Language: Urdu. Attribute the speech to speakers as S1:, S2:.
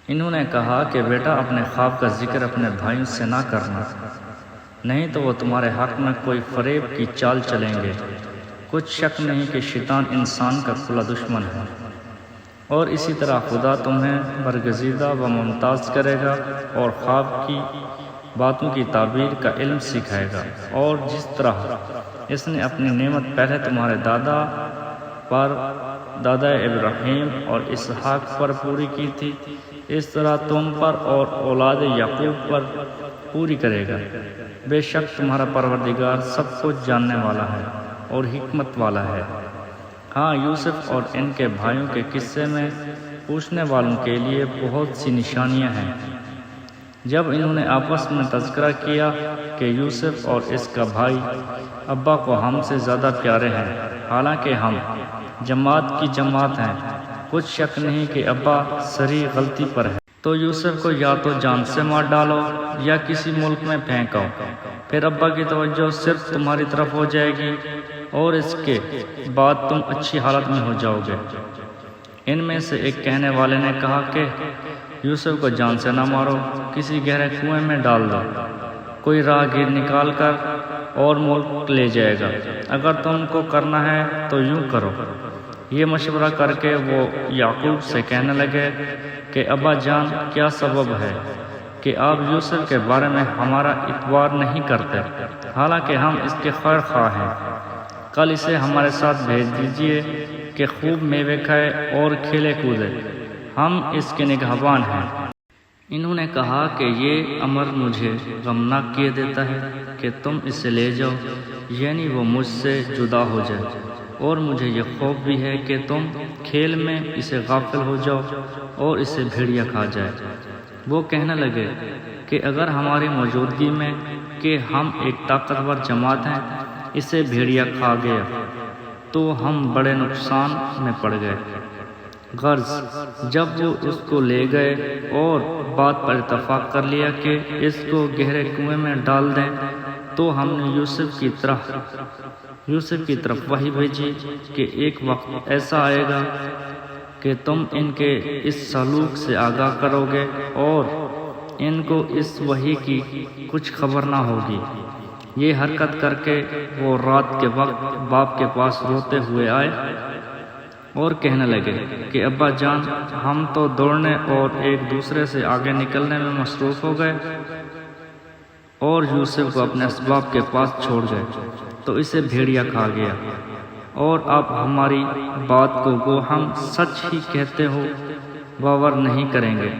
S1: انہوں نے کہا کہ بیٹا اپنے خواب کا ذکر اپنے بھائیوں سے نہ کرنا، نہیں تو وہ تمہارے حق میں کوئی فریب کی چال چلیں گے۔ کچھ شک نہیں کہ شیطان انسان کا کھلا دشمن ہے، اور اسی طرح خدا تمہیں برگزیدہ و ممتاز کرے گا اور خواب کی باتوں کی تعبیر کا علم سکھائے گا، اور جس طرح اس نے اپنی نعمت پہلے تمہارے دادا ابراہیم اور اسحاق پر پوری کی تھی، اس طرح تم پر اور اولاد یعقوب پر پوری کرے گا۔ بے شک تمہارا پروردگار سب کچھ جاننے والا ہے اور حکمت والا ہے۔ ہاں، یوسف اور ان کے بھائیوں کے قصے میں پوچھنے والوں کے لیے بہت سی نشانیاں ہیں۔ جب انہوں نے آپس میں تذکرہ کیا کہ یوسف اور اس کا بھائی ابا کو ہم سے زیادہ پیارے ہیں، حالانکہ ہم جماعت کی جماعت ہیں، کچھ شک نہیں کہ ابا صریح غلطی پر ہے، تو یوسف کو یا تو جان سے مار ڈالو یا کسی ملک میں پھینکو، پھر ابا کی توجہ صرف تمہاری طرف ہو جائے گی اور اس کے بعد تم اچھی حالت میں ہو جاؤ گے۔ ان میں سے ایک کہنے والے نے کہا کہ یوسف کو جان سے نہ مارو، کسی گہرے کنویں میں ڈال دو، کوئی راہگیر نکال کر اور ملک لے جائے گا۔ اگر تم کو کرنا ہے تو یوں کرو۔ یہ مشورہ کر کے وہ یعقوب سے کہنے لگے کہ ابا جان، کیا سبب ہے کہ آپ یوسف کے بارے میں ہمارا اعتبار نہیں کرتے، حالانکہ ہم اس کے خیر خواہ ہیں؟ کل اسے ہمارے ساتھ بھیج دیجیے کہ خوب میوے کھائے اور کھیلے کودے، ہم اس کے نگہبان ہیں۔ انہوں نے کہا کہ یہ امر مجھے غمناک کیے دیتا ہے کہ تم اسے لے جاؤ، یعنی وہ مجھ سے جدا ہو جائے، اور مجھے یہ خوف بھی ہے کہ تم کھیل میں اسے غافل ہو جاؤ اور اسے بھیڑیا کھا جائے۔ وہ کہنے لگے کہ اگر ہماری موجودگی میں کہ ہم ایک طاقتور جماعت ہیں اسے بھیڑیا کھا گیا تو ہم بڑے نقصان میں پڑ گئے۔ غرض جب وہ اس کو لے گئے اور بات پر اتفاق کر لیا کہ اس کو گہرے کنویں میں ڈال دیں، تو ہم نے یوسف کی طرف وحی بھیجی کہ ایک وقت ایسا آئے گا کہ تم ان کے اس سلوک سے آگاہ کرو گے اور ان کو اس وحی کی کچھ خبر نہ ہوگی۔ یہ حرکت کر کے وہ رات کے وقت باپ کے پاس روتے ہوئے آئے اور کہنے لگے کہ ابا جان، ہم تو دوڑنے اور ایک دوسرے سے آگے نکلنے میں مصروف ہو گئے اور یوسف کو اپنے اسباب کے پاس چھوڑ گئے تو اسے بھیڑیا کھا گیا، اور آپ ہماری بات کو گو ہم سچ ہی کہتے ہو باور نہیں کریں گے۔